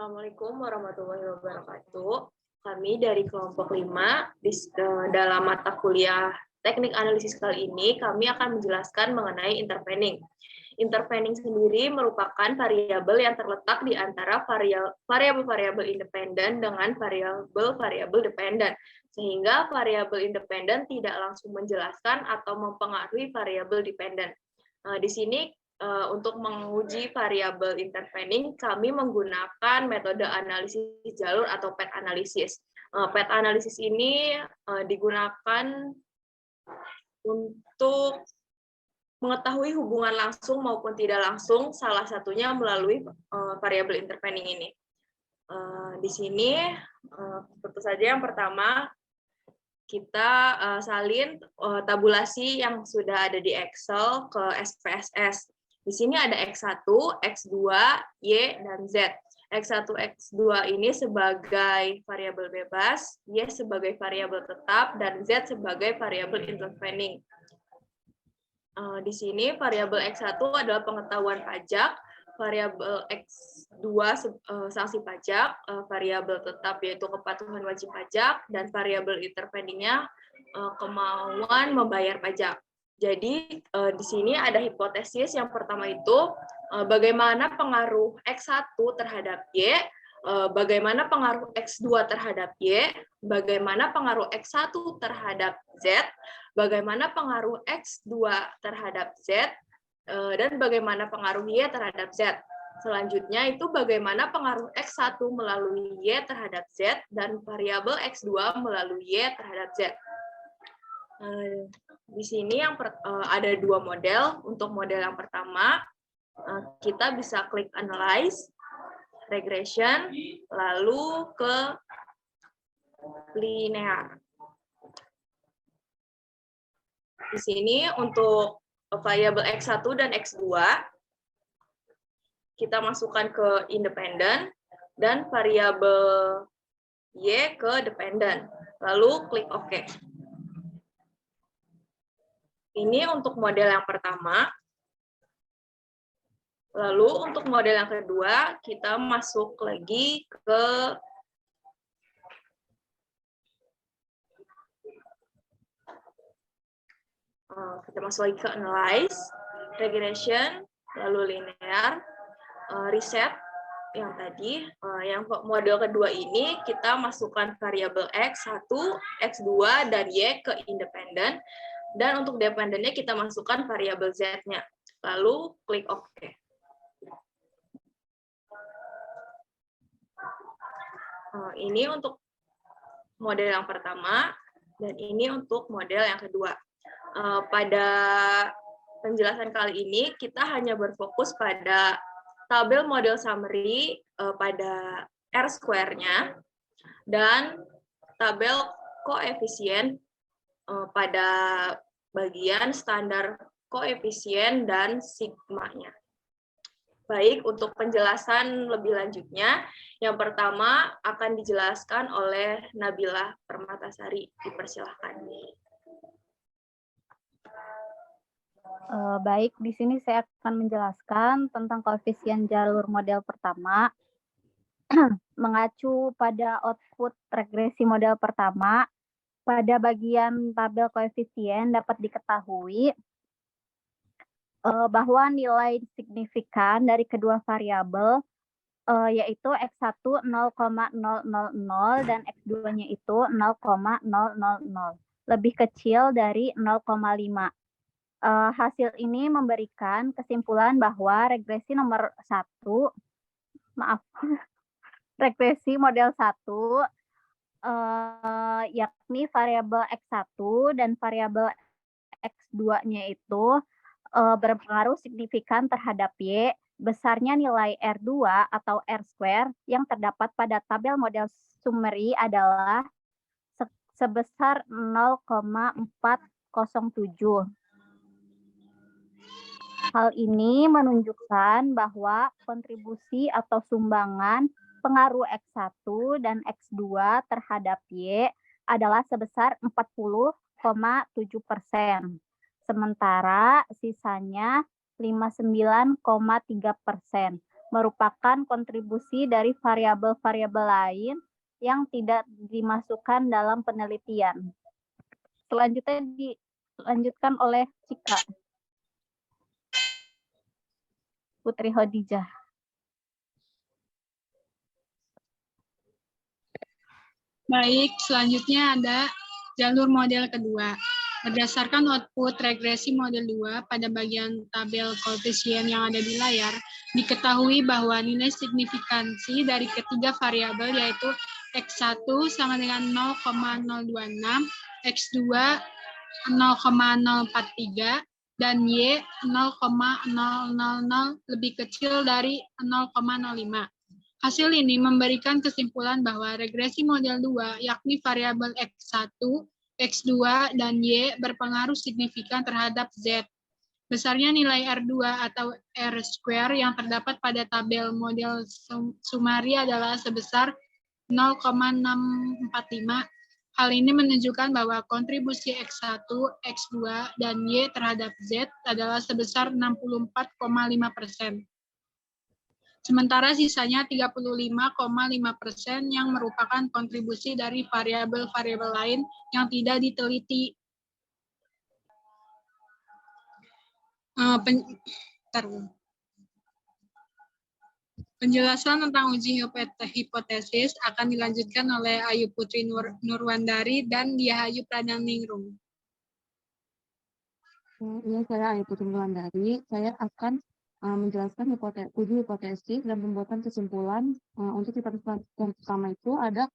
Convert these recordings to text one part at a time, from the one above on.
Assalamualaikum warahmatullahi wabarakatuh. Kami dari kelompok 5 dalam mata kuliah teknik analisis kali ini kami akan menjelaskan mengenai intervening. Intervening sendiri merupakan variabel yang terletak di antara variabel-variabel independen dengan variabel-variabel dependen, sehingga variabel independen tidak langsung menjelaskan atau mempengaruhi variabel dependen. Di sini untuk menguji variabel intervening, kami menggunakan metode analisis jalur atau path analysis. Path analysis ini digunakan untuk mengetahui hubungan langsung maupun tidak langsung, salah satunya melalui variabel intervening ini. Di sini, tentu saja yang pertama, kita salin tabulasi yang sudah ada di Excel ke SPSS. Di sini ada X1, X2, Y, dan Z. X1, X2 ini sebagai variabel bebas, Y sebagai variabel tetap, dan Z sebagai variabel intervening. Di sini variabel X1 adalah pengetahuan pajak, variabel X2 sanksi pajak, variabel tetap yaitu kepatuhan wajib pajak, dan variabel interveningnya kemauan membayar pajak. Jadi di sini ada hipotesis yang pertama itu bagaimana pengaruh X1 terhadap Y, bagaimana pengaruh X2 terhadap Y, bagaimana pengaruh X1 terhadap Z, bagaimana pengaruh X2 terhadap Z, dan bagaimana pengaruh Y terhadap Z. Selanjutnya itu bagaimana pengaruh X1 melalui Y terhadap Z dan variabel X2 melalui Y terhadap Z. Di sini ada dua model. Untuk model yang pertama, kita bisa klik analyze, regression, lalu ke linear. Di sini untuk variabel X1 dan X2, kita masukkan ke independen, dan variabel Y ke dependen. Lalu klik OK. Ini untuk model yang pertama. Lalu untuk model yang kedua, kita masuk lagi ke analyze, regression, lalu linear, reset yang tadi. Yang model kedua ini kita masukkan variabel X1, X2, dan Y ke independen. Dan untuk dependennya kita masukkan variabel Z-nya. Lalu klik OK. Ini untuk model yang pertama, dan ini untuk model yang kedua. Pada penjelasan kali ini, kita hanya berfokus pada tabel model summary pada R-square-nya, dan tabel koefisien pada bagian standar koefisien dan sigma-nya. Baik, untuk penjelasan lebih lanjutnya, yang pertama akan dijelaskan oleh Nabila Permatasari. Dipersilahkan. Baik, di sini saya akan menjelaskan tentang koefisien jalur model pertama. Mengacu pada output regresi model pertama, pada bagian tabel koefisien dapat diketahui bahwa nilai signifikan dari kedua variabel yaitu X1 0,000 dan X2-nya itu 0,000, lebih kecil dari 0,5. Hasil ini memberikan kesimpulan bahwa regresi nomor 1, regresi model 1, yakni variabel X1 dan variabel X2-nya itu berpengaruh signifikan terhadap Y, besarnya nilai R2 atau R-square yang terdapat pada tabel model summary adalah sebesar 0,407. Hal ini menunjukkan bahwa kontribusi atau sumbangan pengaruh X1 dan X2 terhadap Y adalah sebesar 40,7%. Sementara sisanya 59,3%. merupakan kontribusi dari variabel-variabel lain yang tidak dimasukkan dalam penelitian. Selanjutnya dilanjutkan oleh Cika. Putri Khadijah. Baik, selanjutnya ada jalur model kedua. Berdasarkan output regresi model 2 pada bagian tabel koefisien yang ada di layar, diketahui bahwa nilai signifikansi dari ketiga variabel yaitu X1 sama dengan 0,026, X2 0,043, dan Y 0,000 lebih kecil dari 0,05. Hasil ini memberikan kesimpulan bahwa regresi model 2, yakni variabel X1, X2, dan Y berpengaruh signifikan terhadap Z. Besarnya nilai R2 atau R-square yang terdapat pada tabel model Sumari adalah sebesar 0,645. Hal ini menunjukkan bahwa kontribusi X1, X2, dan Y terhadap Z adalah sebesar 64,5%. Sementara sisanya 35,5% yang merupakan kontribusi dari variabel-variabel lain yang tidak diteliti. Penjelasan tentang uji hipotesis akan dilanjutkan oleh Ayu Putri Nurwandari dan Diahayu Pradhaningrum. Ini saya Ayu Putri Nurwandari. Saya akan menjelaskan uji hipotesis dan pembuatan kesimpulan. Untuk hipotesis yang pertama itu ada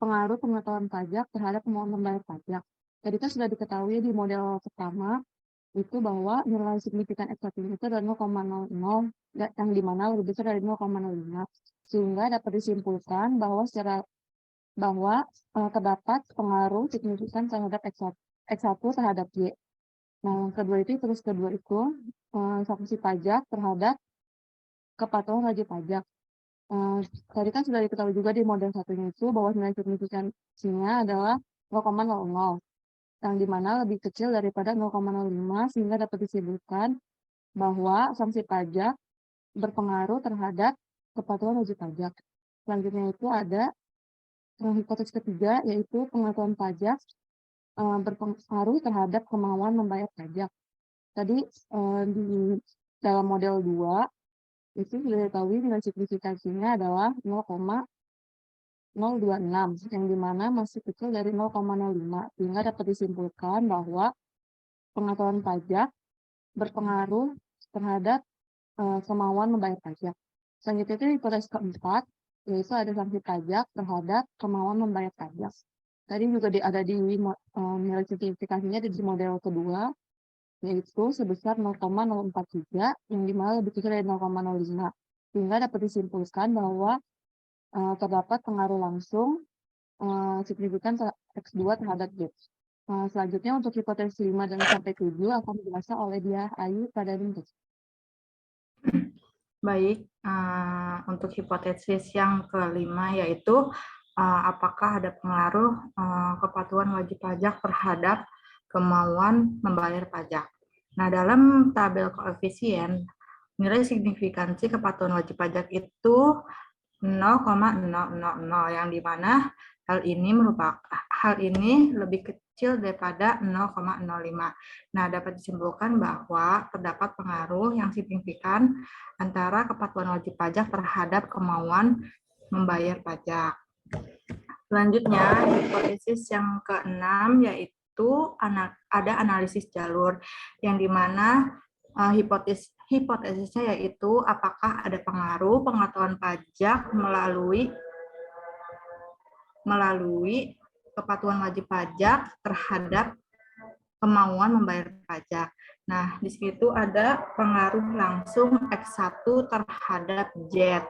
pengaruh pengetahuan pajak terhadap kemauan membayar pajak. Tadi kan sudah diketahui di model pertama itu bahwa nilai signifikan X1 itu adalah 0,00 yang dimana lebih besar dari 0,05, sehingga dapat disimpulkan bahwa terdapat pengaruh signifikan terhadap X1 terhadap Y. Nah, kedua itu sanksi pajak terhadap kepatuhan wajib pajak. Tadi kan sudah diketahui juga di model satunya itu bahwa nilai signifikansinya adalah 0,00, yang dimana lebih kecil daripada 0,05, sehingga dapat disimpulkan bahwa sanksi pajak berpengaruh terhadap kepatuhan wajib pajak. Selanjutnya itu ada hipotesis ketiga, yaitu pengetahuan pajak berpengaruh terhadap kemauan membayar pajak. Tadi di dalam model 2 itu sudah diketahui nilai signifikansinya adalah 0,026, yang dimana masih kecil dari 0,05, sehingga dapat disimpulkan bahwa pengetahuan pajak berpengaruh terhadap kemauan membayar pajak. Selanjutnya itu hipotesis keempat, yaitu ada sanksi pajak terhadap kemauan membayar pajak. Tadi juga ada di nilai signifikansinya di model kedua, yaitu sebesar 0,043, yang dimana lebih kecil dari 0,05, sehingga dapat disimpulkan bahwa terdapat pengaruh langsung signifikan X2 terhadap Z. Selanjutnya untuk hipotesis 5 dan sampai 7 akan dijelaskan oleh Diahayu Pradhaningrum. Baik, untuk hipotesis yang kelima yaitu apakah ada pengaruh kepatuhan wajib pajak terhadap kemauan membayar pajak. Nah, dalam tabel koefisien, nilai signifikansi kepatuhan wajib pajak itu 0,000, yang dimana hal ini lebih kecil daripada 0,05. Nah, dapat disimpulkan bahwa terdapat pengaruh yang signifikan antara kepatuhan wajib pajak terhadap kemauan membayar pajak. Selanjutnya, hipotesis yang keenam yaitu ada analisis jalur, yang dimana hipotesisnya yaitu apakah ada pengaruh pengetahuan pajak melalui kepatuhan wajib pajak terhadap kemauan membayar pajak. Nah, di situ ada pengaruh langsung X1 terhadap Z.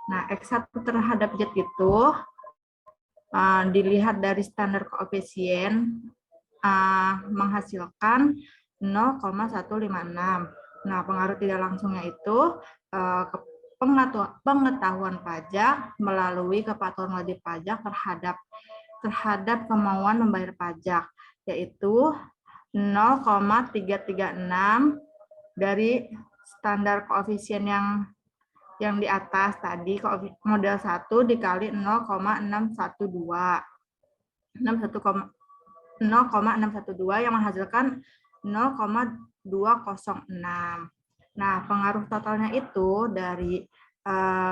Nah, X1 terhadap Z itu dilihat dari standar koefisien menghasilkan 0,156. Nah, pengaruh tidak langsungnya itu pengetahuan pajak melalui kepatuhan wajib pajak terhadap kemauan membayar pajak, yaitu 0,336 dari standar koefisien yang yang di atas tadi, model 1 dikali 0,612. 0,612 yang menghasilkan 0,206. Nah, pengaruh totalnya itu dari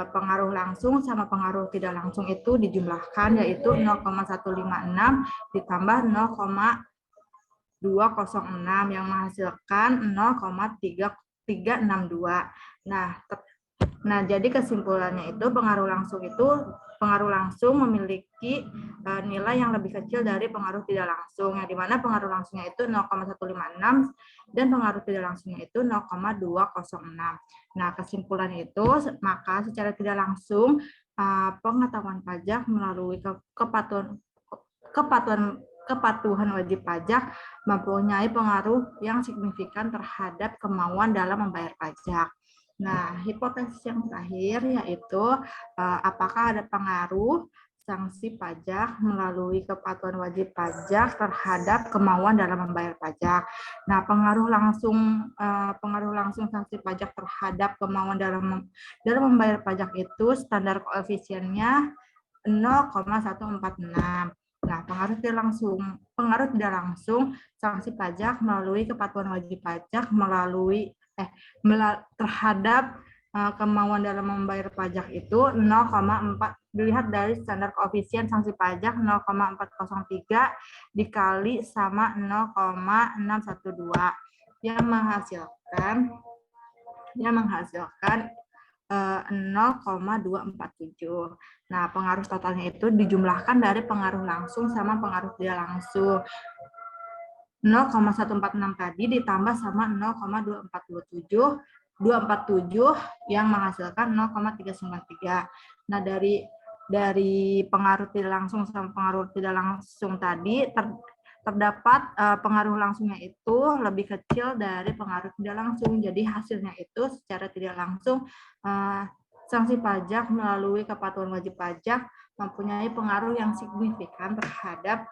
pengaruh langsung sama pengaruh tidak langsung itu dijumlahkan, yaitu 0,156 ditambah 0,206 yang menghasilkan 0,362. Nah, jadi kesimpulannya itu pengaruh langsung memiliki nilai yang lebih kecil dari pengaruh tidak langsung, yang dimana pengaruh langsungnya itu 0,156 dan pengaruh tidak langsungnya itu 0,206. Nah, kesimpulannya itu, maka secara tidak langsung pengetahuan pajak melalui kepatuhan wajib pajak mempunyai pengaruh yang signifikan terhadap kemauan dalam membayar pajak. Nah, hipotesis yang terakhir yaitu apakah ada pengaruh sanksi pajak melalui kepatuhan wajib pajak terhadap kemauan dalam membayar pajak. Nah, pengaruh langsung sanksi pajak terhadap kemauan dalam membayar pajak itu standar koefisiennya 0,146. Nah, pengaruh tidak langsung sanksi pajak melalui kepatuhan wajib pajak terhadap kemauan dalam membayar pajak itu 0,4, dilihat dari standar koefisien sanksi pajak 0,403 dikali sama 0,612 yang menghasilkan 0,247. Nah, pengaruh totalnya itu dijumlahkan dari pengaruh langsung sama pengaruh tidak langsung. 0,146 tadi ditambah sama 0,247 yang menghasilkan 0,393. Nah, dari pengaruh tidak langsung sama pengaruh tidak langsung tadi terdapat pengaruh langsungnya itu lebih kecil dari pengaruh tidak langsung. Jadi hasilnya itu secara tidak langsung sanksi pajak melalui kepatuhan wajib pajak mempunyai pengaruh yang signifikan terhadap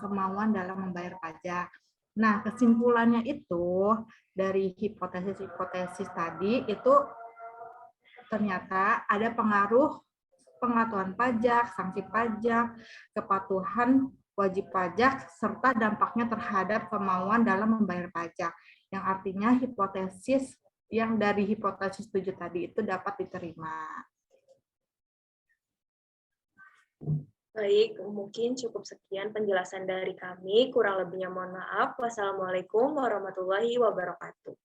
kemauan dalam membayar pajak. Nah, kesimpulannya itu dari hipotesis tadi itu ternyata ada pengaruh pengetahuan pajak, sanksi pajak, kepatuhan wajib pajak, serta dampaknya terhadap kemauan dalam membayar pajak. Yang artinya hipotesis yang dari hipotesis 7 tadi itu dapat diterima. Baik, mungkin cukup sekian penjelasan dari kami. Kurang lebihnya mohon maaf. Wassalamualaikum warahmatullahi wabarakatuh.